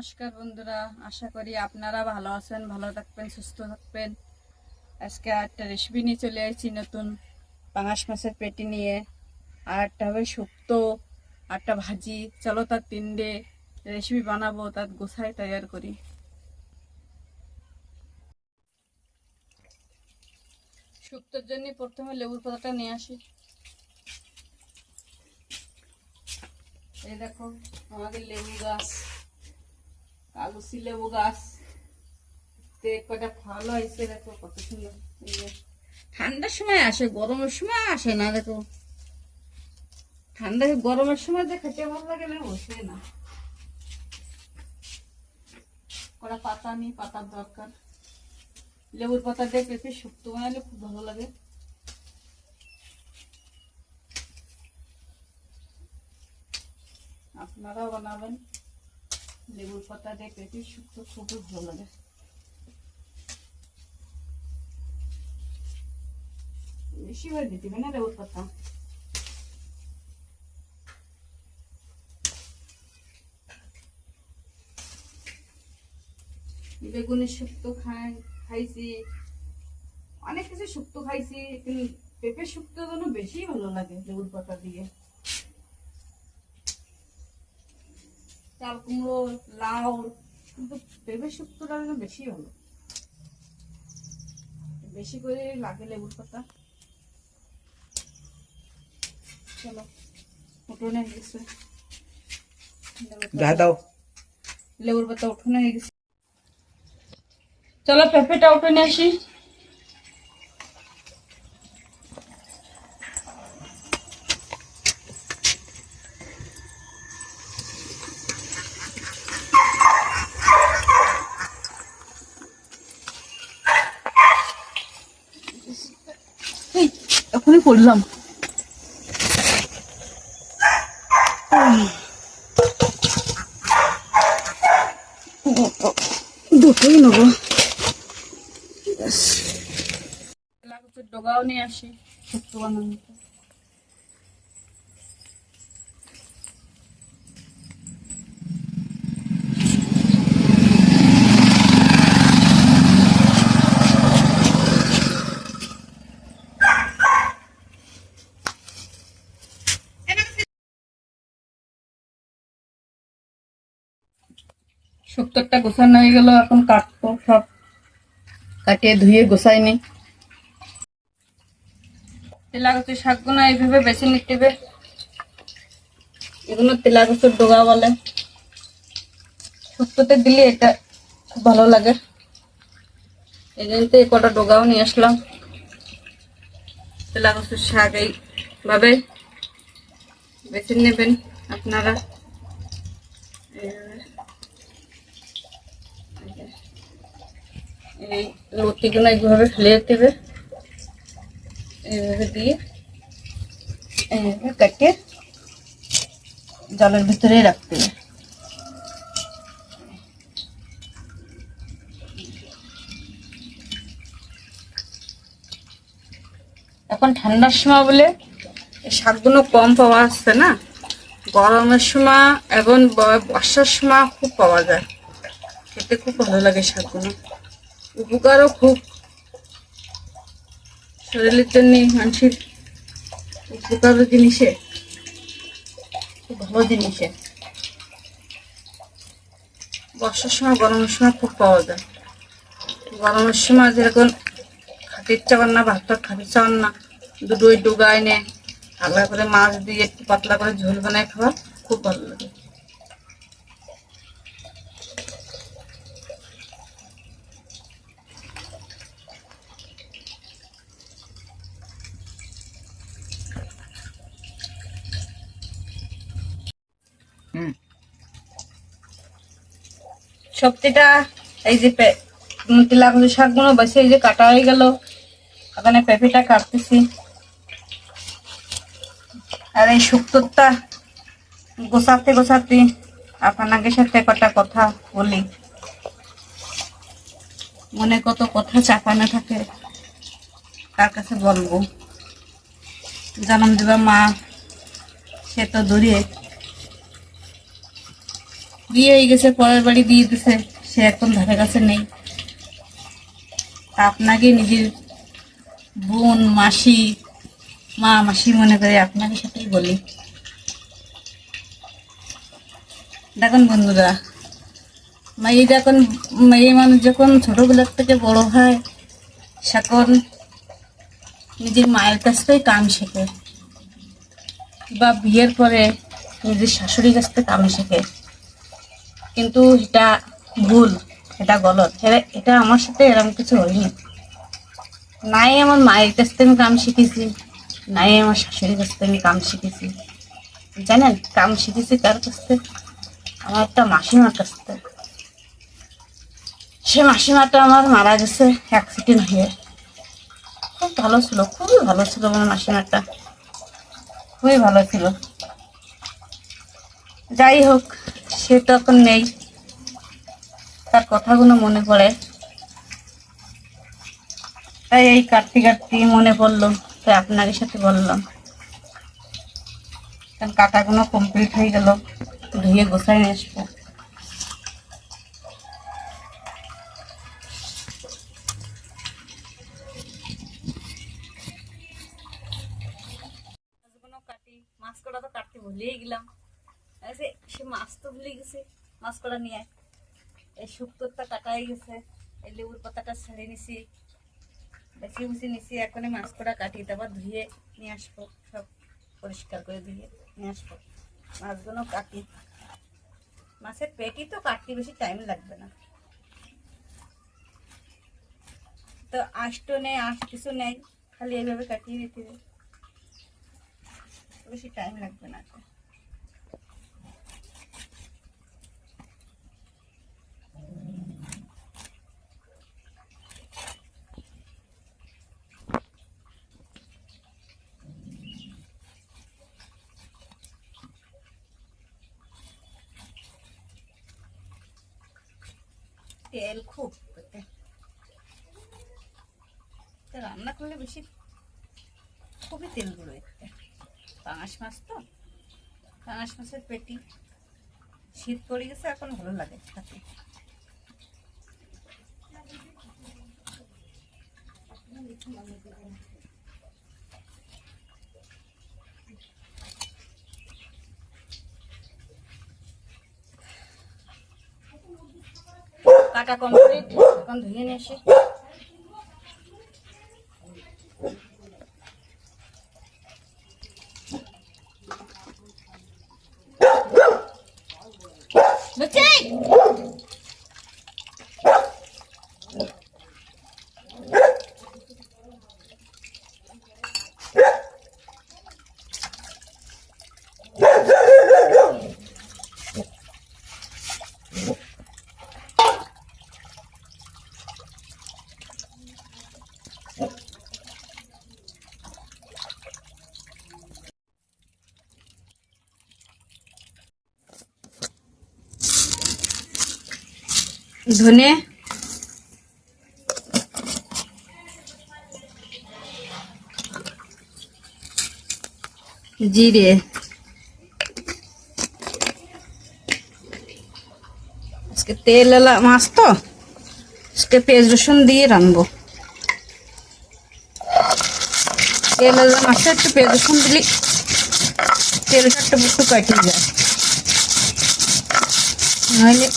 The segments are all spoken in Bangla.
নমস্কার বন্ধুরা, আশা করি আপনারা ভালো আছেন, ভালো থাকবেন, সুস্থ থাকবেন। আজকে একটা রেসিপি নিয়ে চলে আসছি, নতুন পাঙাশ মাছের পেটি নিয়ে। আর একটা হবে শুক্তো, একটা ভাজি। চলো তার তিনটে রেসিপি বানাবো, তার গোছায় তৈরি করি। শুক্তোর জন্য প্রথমে লেবুর পাতাটা নিয়ে আসি। এই দেখো আমাদের লেবু গাছ, কাগজি লেবু গাছ, কটা ফল হয়েছে, দেখো কত সুন্দর। ঠান্ডার সময় আসে, গরমের সময় আসে না। দেখো ঠান্ডা গরমের সময় যে খেতে ভালো লাগে না, বসে না। কটা পাতা নিয়ে, পাতার দরকার। লেবুর পাতা দিয়ে পেঁপে শুক্তো বানালে খুব ভালো লাগে। আপনারাও বানাবেন, লেবুর পাতা দিয়ে পেঁপে শুক্তো খুবই ভালো লাগে। বেশি করে দিতে হবে না লেবুর পাতা। বেগুনের শুক্তো খাইছি, অনেক কিছু শুক্তো খাইছি, কিন্তু পেঁপে শুক্তো যেন বেশি ভালো লাগে লেবুর পাতা দিয়ে। চাল কুমড়ো, লাউ, কিন্তু পেঁপে শুক্তোটা যেন বেশি ভালো, বেশি করে লাগে লেবুর পাতা। চলো উঠোনে হয়ে গেছে, লেবুর পাতা উঠোনে হয়ে গেছে। চলো পেঁপেটা উঠোনে আসি। এখনই করলাম। দুটোই নেবো। ডগাও নিয়ে আসি শুক্তো বানানো। শুক্তোটা গোছানো হয়ে গেল, এখন কাটবো। সব কাটিয়ে ধুয়ে গোছাই নি। তেলাকুচি শাকগুলো এইভাবে বেছে নিতে হবে। এগুলো তেলাকুচুর ডগা বলে। শুক্তোতে দিলে এটা খুব ভালো লাগে, এই জন্য তো কটা ডগাও নিয়ে আসলাম। তেলাকুচুর শাক এইভাবে বেছে নেবেন আপনারা। এই লতিগুলো এইভাবে ফেলে দিতে হবে, এইভাবে দিয়ে এইভাবে কাটিয়ে জলের ভিতরে রাখতে হবে। এখন ঠান্ডার সময় বলে এই শাকগুলো কম পাওয়া যাচ্ছে না, গরমের সময় এবং বর্ষার সময় খুব পাওয়া যায়। খেতে খুব ভালো লাগে শাকগুলো, উপকারও খুব, শরীরের জন্য মানুষের উপকার জিনিসে খুব ভালো জিনিসে। বর্ষার সময় গরমের সময় খুব পাওয়া যায়। গরমের সময় যেরকম খাতে ইচ্ছা কর না, ভাত খাতে ইচ্ছা কর না, দুটোই ডুগা এনে হালকা করে মাছ দিয়ে একটু পাতলা করে ঝোল বানায় খাওয়া খুব ভালো লাগে। সবজিটা এই যে তেলাকুচি শাকগুলো বেশি এই যে কাটা হয়ে গেল, এখানে পেঁপেটা কাটতেছি। আর এই শুক্তোটা গোছাতে গোছাতে আপনাদের সাথে কটা কথা বলি, মনে কত কথা চাপানো থাকে, তার কাছে বলবো। জন্ম দেবা মা, সে তো দূরে, বিয়ে হয়ে গেছে, পরের বাড়ি দিয়ে দিছে, সে এখন ধারে কাছে নেই। আপনাকে নিজের বোন, মাসি, মা, মাসি মনে করে আপনাকে সাথেই বলি। দেখুন বন্ধুরা, মেয়ে মানুষ যখন ছোটবেলার থেকে বড় হয়, তখন নিজের মায়ের কাছ থেকে কাম শেখে, বা বিয়ের পরে নিজের শাশুড়ির কাছ থেকে কাম শেখে। কিন্তু এটা ভুল, এটা গলত। এটা আমার সাথে এরকম কিছু হয়নি। নাই আমার মায়ের কাছ থেকে আমি কাম শিখেছি, নাই আমার শাশুড়ির কাছ থেকে আমি কাম শিখেছি। জানেন কাম শিখেছি কার কাছ থেকে? আমার একটা মাসিমার কাছ থেকে। সে মাসিমাটা আমার মারা গেছে অ্যাক্সিডেন্ট হয়ে। খুব ভালো ছিল, খুবই ভালো ছিল আমার মাসিমাটা, খুবই ভালো ছিল। যাই হোক, সে তো এখন নেই। তার কথাগুলো মনে পড়ে, তাই এই কাটতে কাটতে মনে পড়লো, তাই আপনাদের সাথে বললাম। কারণ কাটাগুলো কমপ্লিট হয়ে গেল, ধুয়ে গোছাই নিয়ে আসবো। কাটি মাছ কটা তো কাটতে ভুলেই গেলাম। সে মাছ তো ভুলে গেছে, মাছ কটা নিয়ে এই শুক্তোরটা কাটাই গেছে, এই লেবুর পাতাটা ছেড়ে নিছি, বেশি মুছি নিছি। এখন মাছ কটা কাটি, তারপর ধুয়ে নিয়ে আসবো, সব পরিষ্কার করে ধুয়ে নিয়ে আসবো। মাছগুলো কাটি, মাছের পেটি তো কাটতে বেশি টাইম লাগবে না। তো আঁশটো নেই, আঁশ কিছু নেই, খালি এইভাবে কাটিয়ে দিতে হবে, বেশি টাইম লাগবে না। তেল খুব রান্না করলে বেশি খুবই তেল গুলো। পাঙাশ মাছ তো, পাঙাশ মাছের পেটি, শীত পড়ে গেছে, এখন ভালো লাগে খেতে। কাটা কমপ্লিট, এখন ধুয়ে নিয়ে আসি। ধনে, জিরে, আজকে তেল এলা মাছ তো, আজকে পেঁয়াজ রসুন দিয়ে রানবো। তেল এলা মাছে একটু পেঁয়াজ রসুন দিলে তেলটা একটু একটু কাটিয়ে যায়, নইলে।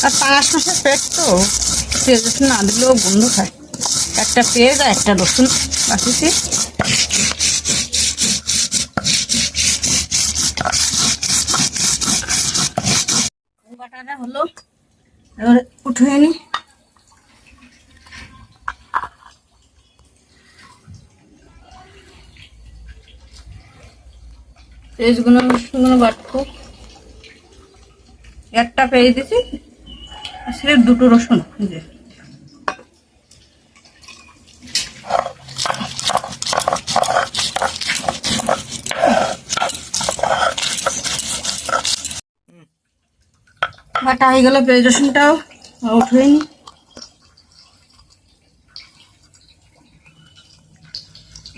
আর পাঙাশ মাছের পেট তো, পেঁয়াজ রসুন না দিলেও গন্ধ খায়। একটা পেঁয়াজ আর একটা রসুন বাটিছি। বাটাটা হলো, এবার উঠিয়ে নি। পেঁয়াজগুলো রসুনগুলো বাটবো। একটা পেঁয়াজ দিছি, আসলে দুটো রসুন। বাটা হয়ে গেল, পেঁয়াজ রসুনটাও উঠিয়ে নি।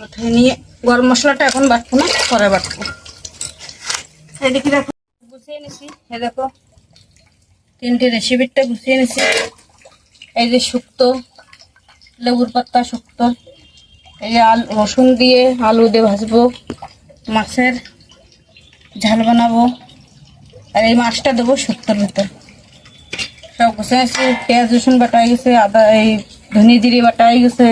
উঠিয়ে নিয়ে গরম মশলাটা এখন বাটবো না, পরে বাটবো। এদিকে দেখো। এই দেখো 3টে রেসিপিটা গুছিয়ে নিছি। এই যে শুক্তো, লেবুর পাতা শুক্তো, এই যে রসুন দিয়ে আলু দিয়ে ভাজবো, মাছের ঝাল বানাবো, আর এই মাছটা দেবো শুক্তোর ভিতর। সব গুছিয়ে নিছি। পেঁয়াজ রসুন বাটা হয়ে গেছে, আদা এই ধনে জিরে বাটা হয়ে গেছে,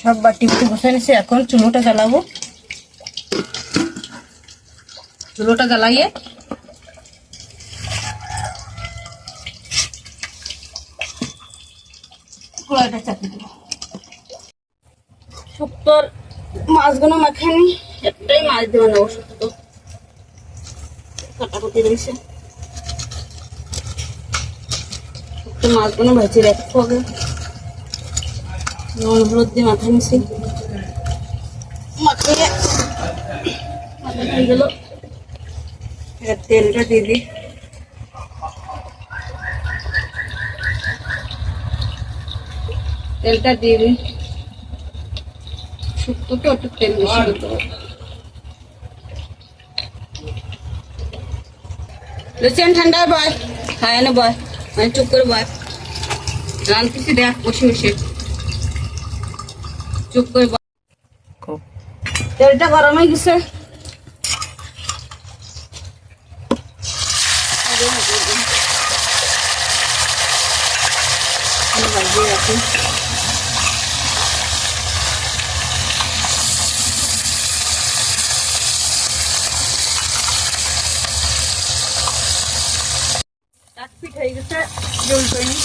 সব বাটি গুছিয়ে নিছি। এখন চুলোটা জ্বালাবো। চুলোটা জ্বালাইয়ে কড়াইটা চাপিয়ে দেবো। শুক্তোর মাছগুলো মাখানি, একটাই মাছ দিয়ে বানাবো শুক্তো। কাটাকুটি রয়েছে, শুক্তো মাছগুলো ভেজে রাখবো আগে। নুন হলুদ দিয়ে মাখা নিছি, মাখিয়ে মাখা হয়ে গেল। এবার তেলটা দিয়ে দিই। তেলটা দিয়ে দিই, শুক্তো তো একটু তেল বেশি দিতে হবে। লুচিয়ান ঠান্ডা বয়, খায় না বয়, মানে চুপ করে বয়। রান্তিছি দেখ বসে বসে, চুপ করে বয়। তেলটা গরম হয়ে গেছে, বাজিয়ে রাখি। পিঠ হয়ে গেছে, জল করিনি।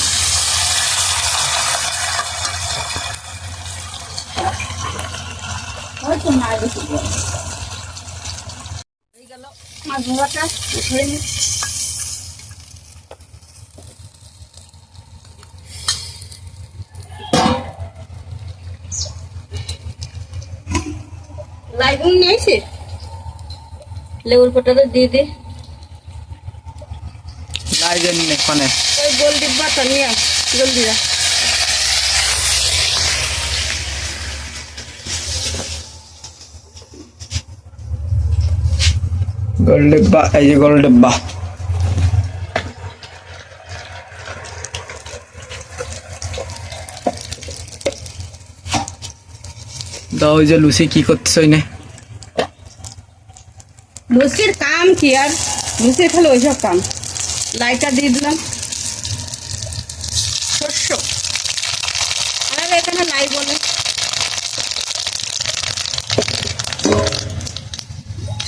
হয়তো না বেশি হয়ে গেল। মাছ ভাজাটা উঠে নি। লাইগুন নিয়েছে, লেবুর পাতাটা দিয়ে দে। লাইগেন নেখানে ওই গোল ডিব্বাটা নিয়ে জলদি যা। গোল ডিব্বা, এই যে গোল ডিব্বা। দাও, ওই যে লুচি কি করতেছ না? লুচির কাম কি আর, লুচি খালি ওইসব কাম। লাইটটা দিয়ে দিলাম। শস্য আর এখানে লাই বলে,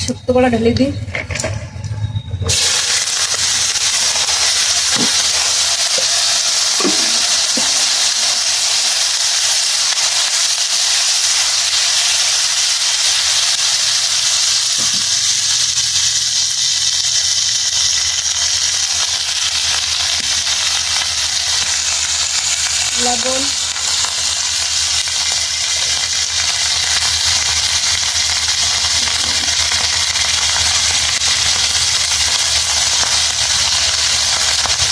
শুক্তো কলা ঢেলে দিই। লবণ,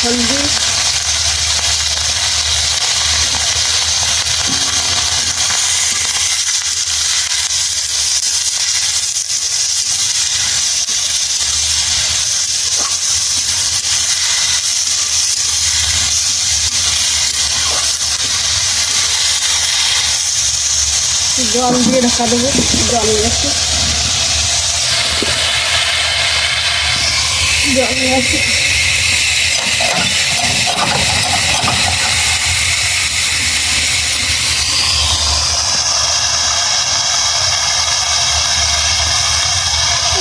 হলদি, জল দিয়ে ঢাকা দেবো। জল নিয়ে আসি, জল নিয়ে আসি।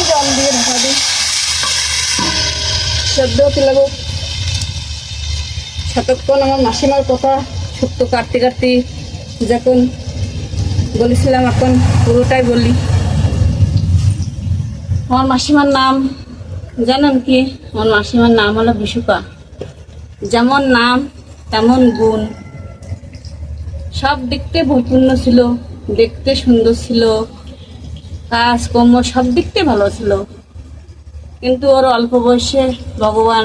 জল দিয়ে ঢাকা দিই, সেদ্ধ হতে লাগো। সাতক্ষণ আমার মাসিমার কথা শুক্তো কাটতে কাটতে যখন বলেছিলাম, এখন পুরোটাই বলি। আমার মাসিমার নাম জানেন কি? আমার মাসিমার নাম হলো বিশুকা। যেমন নাম তেমন গুণ, সব দিকতে পরিপূর্ণ ছিল, দেখতে সুন্দর ছিল, কাজকর্ম সব দিকতে ভালো ছিল। কিন্তু ওর অল্প বয়সে ভগবান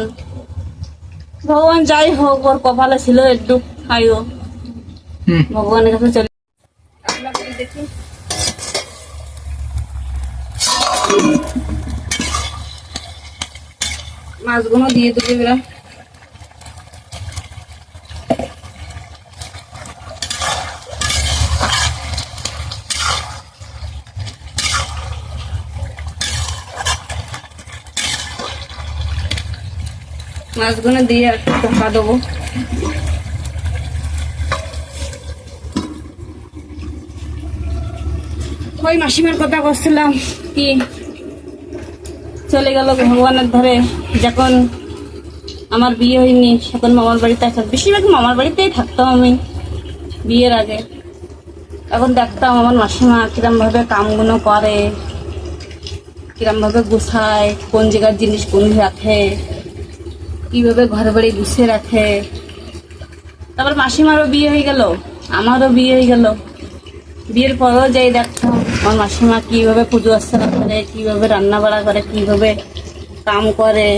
যাই হোক, ওর কপালে ছিল একটু খাইও, ভগবানের কাছে চলে। দেখি মাছগুলো দিয়ে দেবো এবার। মাছগুলো দিয়ে একটু ঢাকা দেবো। ওই মাসিমার কথা বলছিলাম কি চলে গেল ভগবানের ধরে। যখন আমার বিয়ে হয়নি তখন মামার বাড়িতে আসতাম, বেশিরভাগ মামার বাড়িতেই থাকতাম আমি বিয়ের আগে। এখন দেখতাম আমার মাসিমা কিরম ভাবে কামগুলো করে, কিরম ভাবে গুছায়, কোন জায়গার জিনিস কোন রাখে, কিভাবে ঘর বাড়ি গুছিয়ে রাখে। তারপর মাসিমারও বিয়ে হয়ে গেল, আমারও বিয়ে হয়ে গেল। বিয়ের পরেও যাই দেখতাম আমার মাসিমা কিভাবে পুজো অর্চনা করে, কিভাবে রান্না বাড়া করে, কিভাবে কাম করে,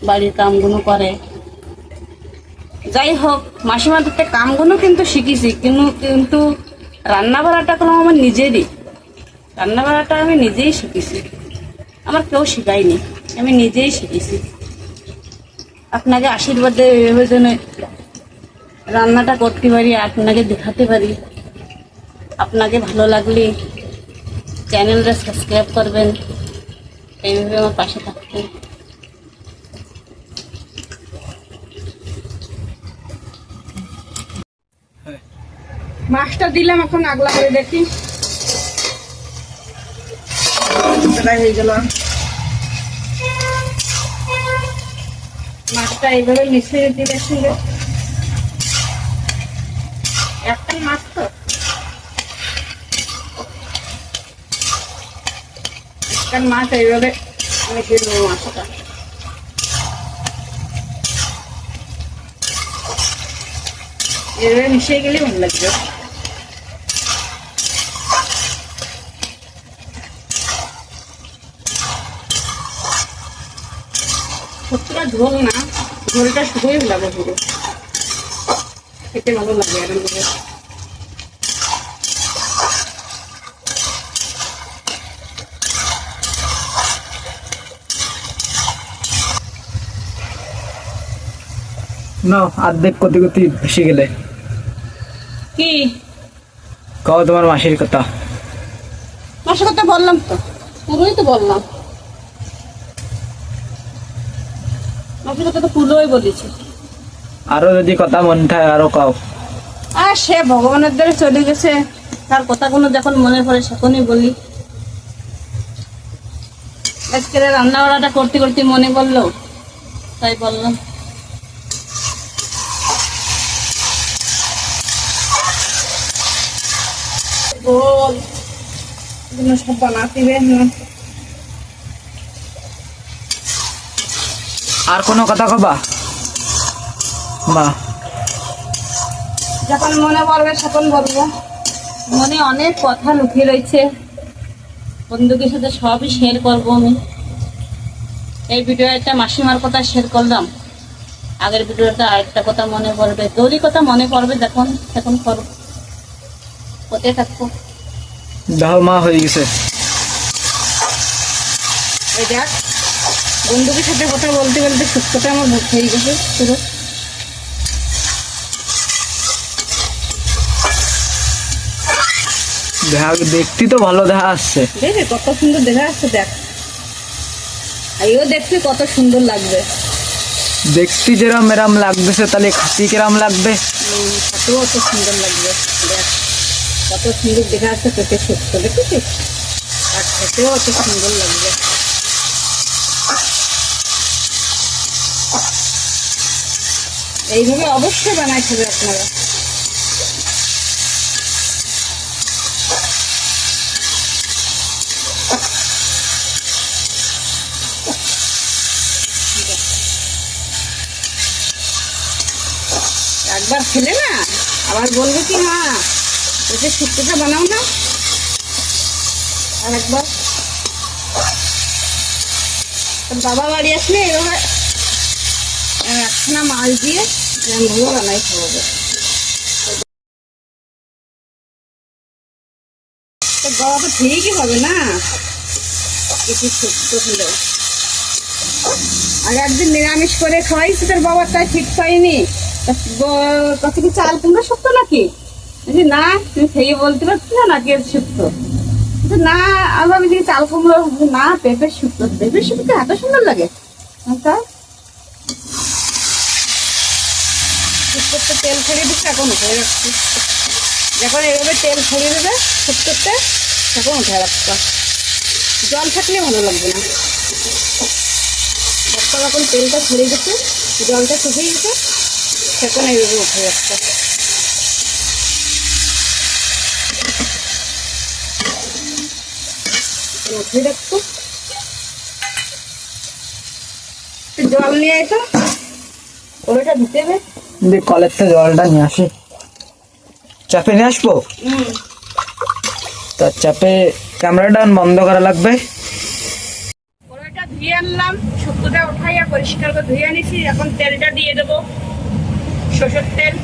বাড়ির কামগুলো করে। যাই হোক, মাসিমার থেকে কামগুলো কিন্তু শিখেছি, কিন্তু রান্না বাড়াটা কোনো আমার নিজেরই। রান্না বাড়াটা আমি নিজেই শিখেছি, আমার কেউ শেখায়নি, আমি নিজেই শিখেছি। আপনাকে আশীর্বাদে এভাবে যেন রান্নাটা করতে পারি, আপনাকে দেখাতে পারি। আপনাকে ভালো লাগলে চ্যানেলটা সাবস্ক্রাইব করবেন, এইভাবে আমার পাশে থাকবেন। মাছটা দিলাম, এখন আগলা করে দেখি হয়ে গেল। মাছটা এইভাবে মিশিয়ে দিলে সঙ্গে একটাই মাছ তো, একটা মাছ এইভাবে মিশিয়ে দেবো। মাছটা এইভাবে মিশিয়ে গেলে ভালো লাগবে। সত্যিটা ঝোল না, ঝোলটা শুধুই লাগে, পুরো খেতে ভালো লাগে এরকম করে। না অর্ধেক কতি কতি ভেসে গেলে। কি কও তোমার মাসির কথা। মাসের কথা বললাম তো, পুরোই তো বললাম। মাসের কথা তো পুরোই বলেছি। আরো যদি কথা মনে থাকে আরো কও। আর সে ভগবানের দ্বারা চলে গেছে, তার কথাগুলো যখন মনে পড়ে তখনই বলি। আজকে রান্না বাড়াটা করতে করতে মনে পড়লো, তাই বললাম। বল সব বানাতে আর কোনো কথা কবা মা? যখন মনে পড়বে তখন বলবো। মনে অনেক কথা লুকিয়ে রয়েছে, বন্ধুদের সাথে সবই শেয়ার করবো আমি। এই ভিডিওটা মাসিমার কথা শেয়ার করলাম, আগের ভিডিওটা আরেকটা কথা মনে পড়বে, তোরই কথা মনে পড়বে যখন তখন করবো। কোথায় থাকবো দাও মা, হয়ে গেছে। এই দেখ, বন্ধুদের সাথে কথা বলতে বলতে সুস্থটা আমার মুখ হয়ে গেছে পুরো। দেখতে তো ভালো দেখা আসছে, দেখে কত সুন্দর দেখা যাচ্ছে। দেখ, আইও দেখতে কত সুন্দর লাগবে। দেখতে যেরম এরম লাগতেছে, তাহলে খাসি কিরম লাগবে? খাতেও অত সুন্দর লাগবে। দেখ কত সুন্দর দেখা যাচ্ছে, পেটে সুস্থ দেখেছিস, আর খেতেও অত সুন্দর লাগবে। এইভাবে অবশ্যই বানাই খাবে আপনারা। একবার খেলে না আবার বলবে কি মা ওই শুক্তোটা বানাও না। আর একবার বাবা বাড়ি আসলে এভাবে একখানা মাছ দিয়ে এরকমভাবে বানাই খাওয়াবে। তো বাবা তো ঠিকই হবে না কিছু শুক্তো হলেও। আর একদিন নিরামিষ করে খাওয়াইছি তোর বাবার, তাই ঠিক পাইনি। কত কি চাল কুমড়ো শুক্তো নাকি? বলছি না, তুমি খেয়ে বলতে পারছি না নাকি শুক্তো। না আমি ভাবছি চাল কুমড়ো, না পেঁপের শুক্তো। পেঁপের শুক্তো এত সুন্দর লাগে। তাই শুক্তোতে তেল ছড়িয়ে দিচ্ছে, এখন উঠে রাখছি। যখন এভাবে তেল ছড়িয়ে দেবে শুক্তোতে, তখন উঠে রাখতে। জল থাকলে ভালো লাগবে না। যখন তেলটা ছড়িয়ে গেছে, জলটা শুকিয়ে গেছে, তখন এইভাবে উঠে রাখতে। উঠে রাখতো, জল নিয়ে এসো, ওটা দিতে হবে। কলের থেকে জলটা নিয়ে আসি, চাপে নিয়ে আসবো। তা চাপে ক্যামেরাটা বন্ধ করা লাগবে। ওটা ধুয়ে আনলাম, শুক্তোটা উঠাইয়া পরিষ্কার করে ধুয়ে আনিছি। এখন তেলটা দিয়ে দেবো, সরষের তেল।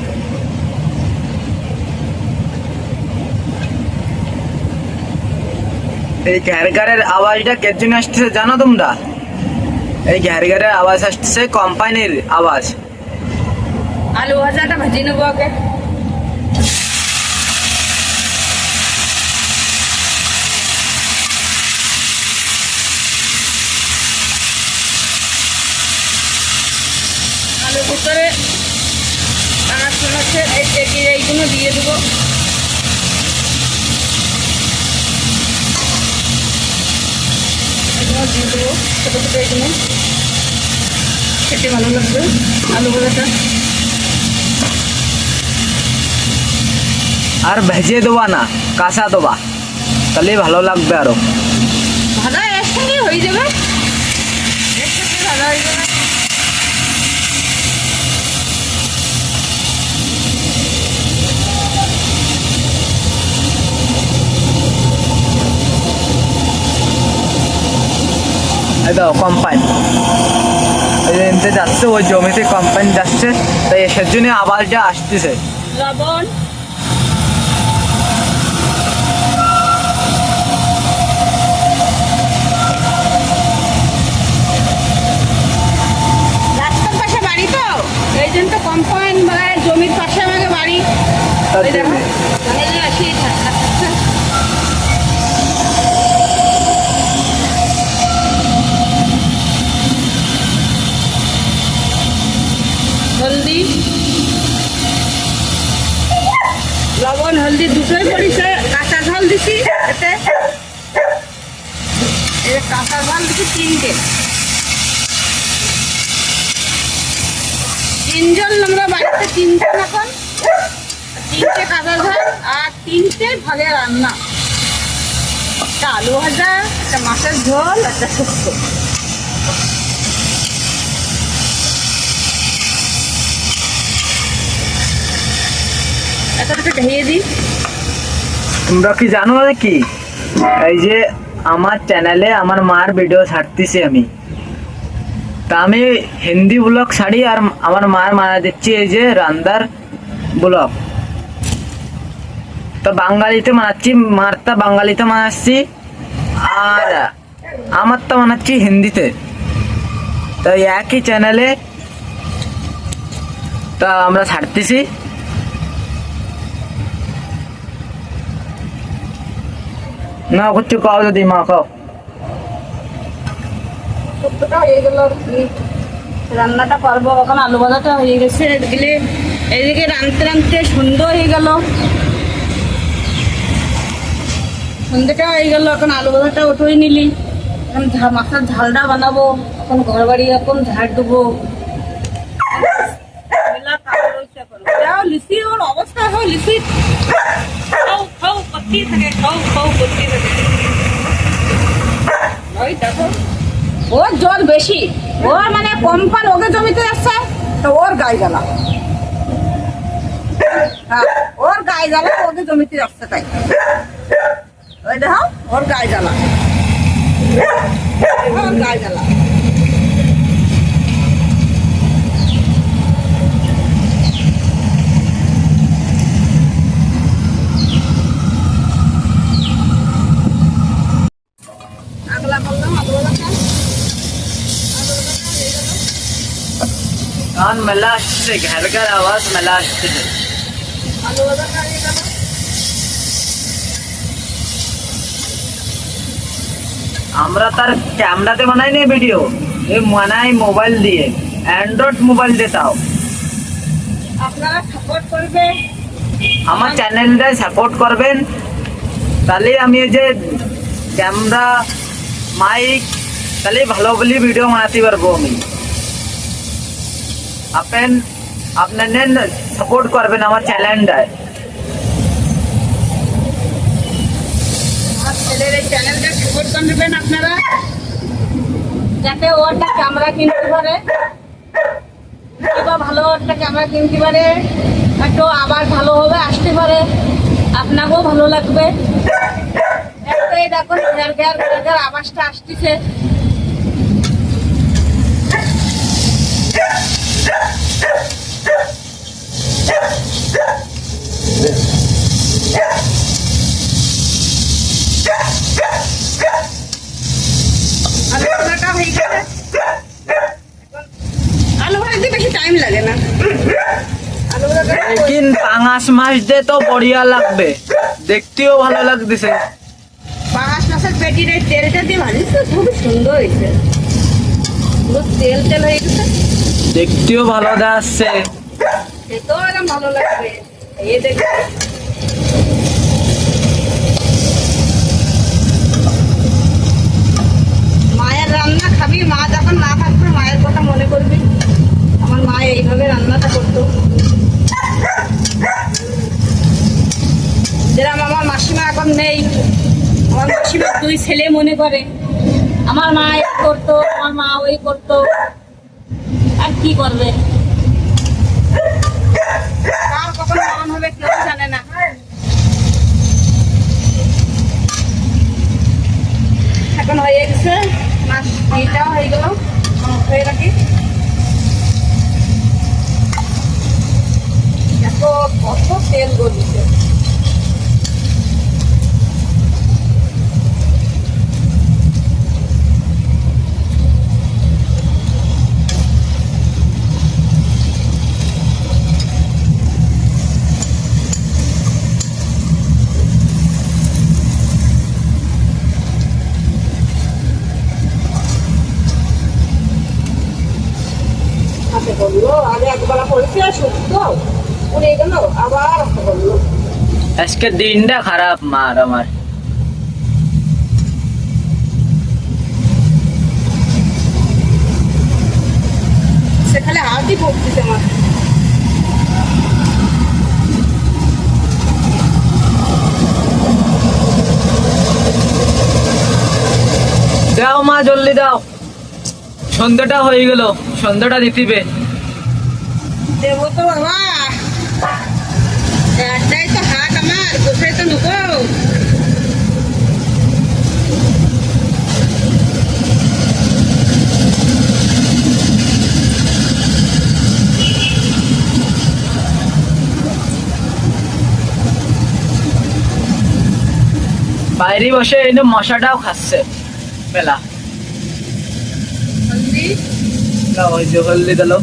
এই ঘ্যারঘারের আওয়াজটা কে জন্য আসতেছে জানো তোমরা? এই ঘ্যারঘারের আওয়াজ আসতেছে কোম্পানির আওয়াজ। আলু ভাজাটা ভাজি নেবো আগে। আলুর ভিতরে এইগুলো দিয়ে দেবো। এগুলো দিয়ে দেবো, ছোটো ছোটো এইগুলো খেতে ভালো লাগবে আলু ভাজাটা। আর ভেজে দেবা না, কাঁচা দেবা, তাহলে ভালো লাগবে আরো। ভাজা একসঙ্গে হয়ে যাবে, একসাথে ভাজা হয়ে যাবে। এই দাও কোম্পানি, এই যে এনতে যাচ্ছে, ওই জমিতে কোম্পানি যাচ্ছে, তাই এসের জন্য আওয়াজটা আসতেছে। লবণ, রাস্তার পাশে বাড়ি তো, এই জন্য তো কোম্পানি মানে জমির পাশে আমাকে বাড়ি। তার ওই দেখো, জন্যে। মানে যে আসি হলদি, লবণ হলদি দুটোই পড়িছে। কাঁচা ঝাল দিছি এতে, এই কাঁচা ঝাল দিছি 3টে। 3 জন আমরা বাড়িতে, 3জন এখন। 3টে কাঁচা ঝাল আর 3টে ভাগে রান্না। একটা আলু ভাজা, একটা মাছের ঝোল, একটা শুক্তো। একটা ঢেয়ে দিই। তোমরা কি জানো নাকি, এই যে আমার চ্যানেলে আমার মার ভিডিও ছাড়তেছি আমি, তা আমি হিন্দি ব্লগ ছাড়ি আর আমার মার মারা দিচ্ছি এই যে রান্দার ব্লগ। তো বাঙালিতে মানাচ্ছি, মারটা বাঙালিতে মানাচ্ছি, আর আমারটা মানাচ্ছি হিন্দিতে। তো একই চ্যানেলে তা আমরা ছাড়তেছি। না করছি, খাও যদি মা খাও। শুক্তোটা হয়ে গেল, রান্নাটা করবো। এখন আলু ভাজাটা হয়ে গেছে, এদিকে এদিকে রাঁধতে রাঁধতে সন্ধ্যা হয়ে গেল। সন্ধ্যেটা হয়ে গেল, এখন আলু ভাজাটা উঠোই নিলি। এখন মাছের ঝালটা বানাবো। এখন ঘর বাড়ি এখন ঝাড় দেবো। লিচি ওর অবস্থা হয়, লিচি খাও খাও করতেই থাকে, খাও খাও করতেই থাকে। ওই দেখো, ওর জল বেশি, ওর মানে কোম্পানি ওকে জমিতে আসছে, তো ওর গায়ে জ্বালা। হ্যাঁ, ওর গায়ে জ্বালা, ওকে জমিতে আসছে তাই। ওই দেখো, ওর গায়ে জ্বালা, ওর গায়ে জ্বালা। আগলা করলাম আলু ভাজাটা, আলু ভাজাটা হয়ে গেল। এখন মেলা আসছে, ঘর ঘর আওয়াজ মেলা আসছে। আলু ভাজা খাইয়ে দেবো। আমরা তার ক্যামেরাতে বানাই না ভিডিও, এ বানাই মোবাইল দিয়ে, অ্যান্ড্রয়েড মোবাইল দিয়ে। তাও আপনারা সাপোর্ট করবে, আমার চ্যানেলটায় সাপোর্ট করবেন, তাহলে আমি এই যে ক্যামেরা মাইক তাহলে ভালো বলি ভিডিও বানাতে পারবো আমি। আপনার সাপোর্ট করবেন আমার চ্যানেলটায়। আমার ছেলের এই চ্যানেলটা সাপোর্ট করবেন আপনারা, যাতে ও একটা ক্যামেরা কিনতে পারে, কিংবা ভালো একটা ক্যামেরা কিনতে পারে, একটু আবার ভালোভাবে আসতে পারে, আপনাকেও ভালো লাগবে। একটাই দেখুন ঘের ঘের ঘের ঘের আওয়াজটা আসতেছে। আলু ভাজাটা হয়ে গেছে। আলু ভাজতে বেশি টাইম লাগে না। আলু ভাজাটা লেকিন পাঙাশ মাছ দিয়ে তো বড়িয়া লাগবে, দেখতেও ভালো লাগতেছে। পাঁচ মাসের পেটির এই তেলটা দিয়ে ভাজিস তো খুবই সুন্দর হয়েছে, পুরো তেল তেল হয়ে গেছে, দেখতেও ভালো দেখাচ্ছে। খেতেও একদম ভালো লাগবে। এই দেখবে মায়ের রান্না খাবি, মা যখন না থাকবে মায়ের কথা মনে করবি। আমার মা এইভাবে রান্নাটা করতো, যেরকম আমার মাসিমা এখন নেই, আমার মাসিমার দুই ছেলে মনে করে আমার মা এই করতো, আমার মা ওই করতো, আর কি করবে, কার কখন মরণ হবে কেউ জানে না। এখন হয়ে গেছে, মাছ এইটাও হয়ে গেল, হয়ে রাখি। এত কত তেল গলিছে, হাতে বললো আগে একবেলা পড়েছে শুক্তো উড়ে গেল, আবার হাতে বললো। আজকে দিনটা খারাপ মার আমার। সেখানে হাতই পড়তেছে আমার। দাও মা জলদি দাও, সন্ধ্যাটা হয়ে গেল, সন্ধ্যাটা দিতিবে। দেবো তো বাবা, একটাই তো হাত আমার, কোথায় তো নেবো। বাইরে বসে এই মশাটাও খাচ্ছে মেলা। হলদি দাও ওই যে হলদি দিল।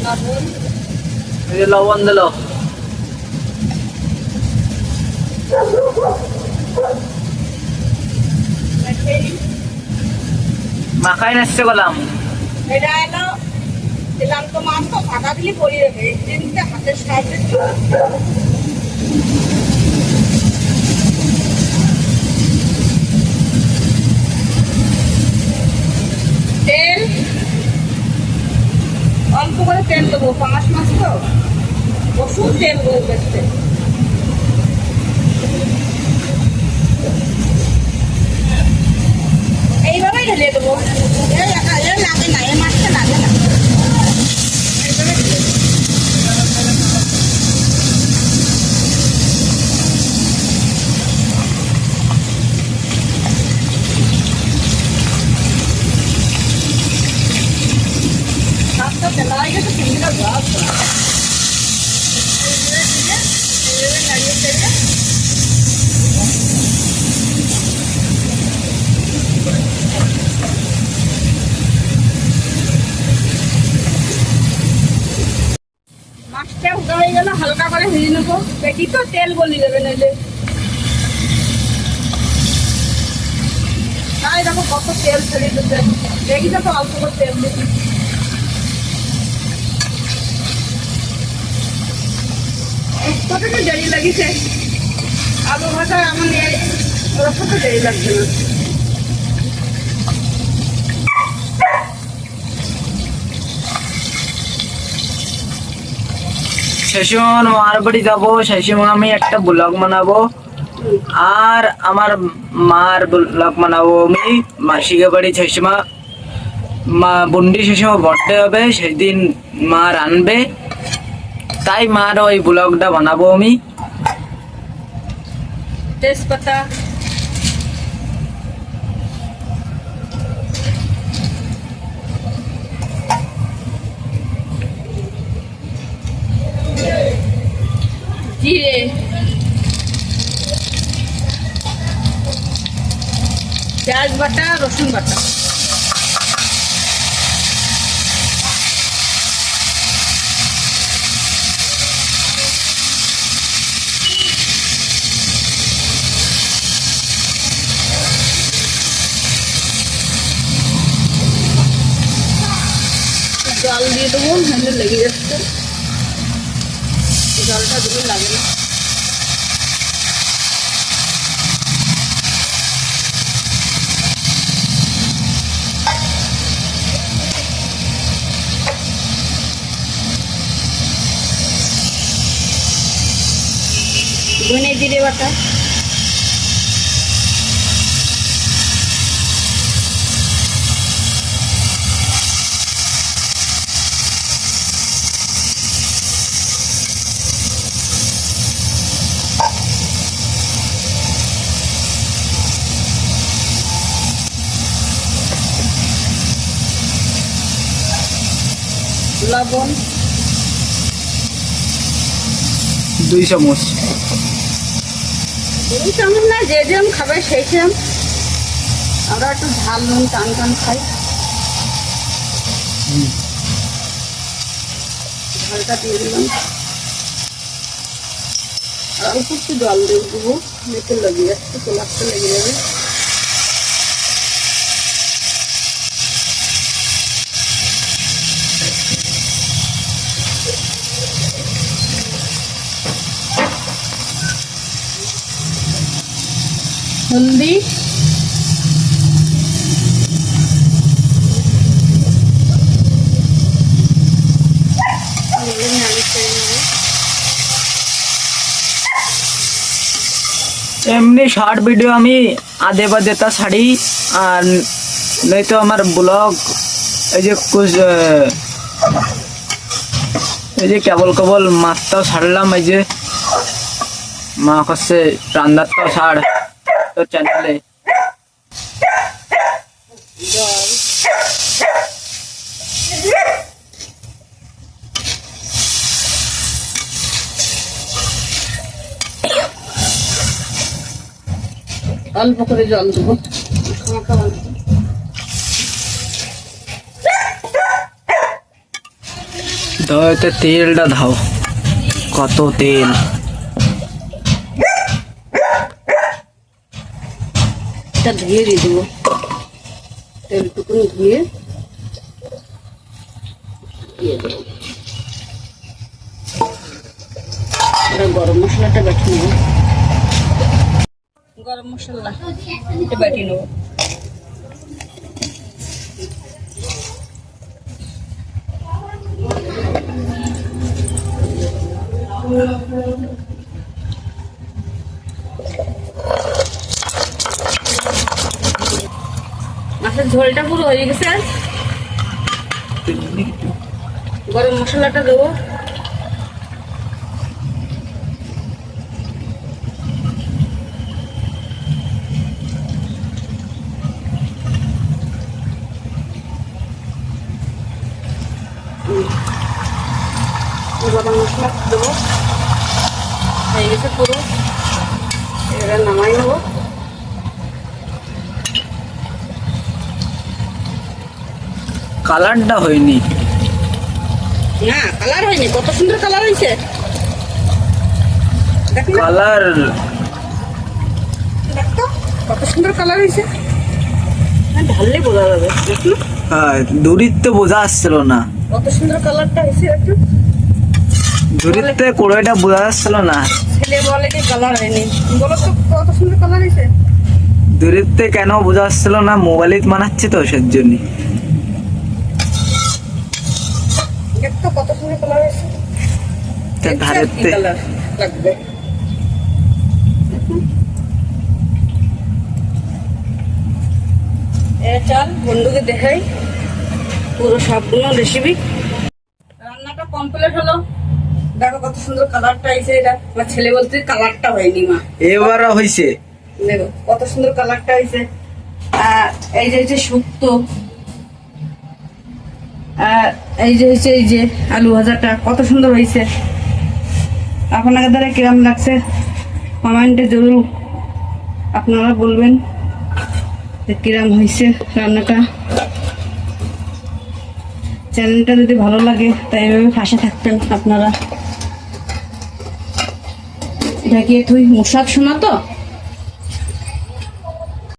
লবণ, এই যে লবণ দিল। মাখাই নাচতে গেলাম। এটা এলো দিলাম তো মাছ, তো ফাঁকা দিলে পড়ে যাবে, এই জিনিসটা হাতের সাহায্যে তেল অল্প করে তেল দেবো, পাঁচ মাছ তো প্রচুর তেল বলতে। এইভাবেই ঢেলে দেবো, লাগে না, এই মাছটা লাগে না। এইভাবে ঢেলে দেবো। ভাতটা ফেলা হয়ে গেছে, চিংড়িটা ভাত। পেটটা উঠা হয়ে গেল, হালকা করে ভেজে নেবো। পেটি তো তেল গলি দেবে নইলে। তাই দেখো কত তেল ছেড়ে দিতে, দেখি তো অল্প করে তেল দিচ্ছি। কতটা দেরি লাগিছে আলু ভাজা, আমার কত দেরি লাগছে না। সেই সময় মার বাড়ি যাবো, সেই সময় আমি একটা ব্লগ বানাবো আর আমার মার ব্লগ বানাবো আমি। মাসিকে বাড়ি সেই সময় মা বন্ডি সেই সময় বার্থডে হবে, সেই দিন মা রানবে, তাই মার ওই ব্লগটা বানাবো আমি। তেজপাতা, জিরে, পেঁয়াজ বাটা, রসুন বাটা, জল দিয়ে দেবো, হ্যান্ডে লেগে যাচ্ছে, জলটা দিলে লাগে না। ধনে জিরে বাটা, লবণ 2 চামচ। 2 চামচ না, যে যেরকম খাবে সেই সেরকম। আমরা একটু ঝাল নুন টান টান খাই, ঝালটা দিয়ে দিলাম। আর অল্প একটু জল দিয়ে দেবো, মেটে লেগে যাচ্ছে, কোলাপটা লেগে যাবে। হলদি, এমনি শর্ট ভিডিও আমি আধে বাদে তা ছাড়ি, আর নয়তো আমার ব্লগ এই যে এই যে কেবল কেবল মাছটাও ছাড়লাম, এই যে মা কাছে রান্নারটাও ছাড় তো চ্যানেলে। জল, অল্প করে জল দেবো। দইতে তেলটা দাও, কত তেল। এটা ধুয়ে দিয়ে দেবো, তেলটুকুন ধুয়ে দিয়ে দেবো। এবার গরম মশলাটা বেটে নেবো, গরম মশলা এটা বেটে নেবো। মাছের ঝোলটা পুরো হয়ে গেছে, গরম মশলাটা দেবো। গরম মশলা দেবো, হয়ে গেছে পুরো। এবার নামাই নেবো। কালারটা হয়নি, না কালার হয়নি, কত সুন্দর কালার হয়েছে। দেখ না, কালার দেখ তো, কত সুন্দর কালার হয়েছে। ঢাললে বোঝা যাবে, দেখুন দূরিতে বোঝা আসছিল না, কত সুন্দর কালারটা হয়েছে। একটু দূরিতে কোড়াইটা বোঝা যাচ্ছিল না, ছেলে বলে কি কালার হয়নি, বলো তো কত সুন্দর কালার হয়েছে। দূরিতে কেন বোঝা আসছিল না, মোবাইলে মানাচ্ছে তো সের জন্য। দেখ তো কত সুন্দর কালার হয়েছে। ধারেতে কালার লাগবে। চল বন্ধুকে দেখাই পুরো সবগুলো রেসিপি। রান্নাটা কমপ্লিট হলো, দেখো কত সুন্দর কালারটা আইছে। এটা আমার ছেলে বলতে কালারটা হয়নি মা, এবারও হয়েছে। দেখো কত সুন্দর কালারটা হয়েছে। আর এই যে হচ্ছে শুক্তো, আর এই যে হচ্ছে এই যে আলু ভাজাটা কত সুন্দর হয়েছে। আপনাদের দ্বারা কিরম লাগছে কমেন্টে জরুর আপনারা বলবেন যে কিরম হয়েছে রান্নাটা। চ্যানেলটা যদি ভালো লাগে তাই এভাবে পাশে থাকবেন আপনারা। এটা কি তুই মুসাদ শোনা তো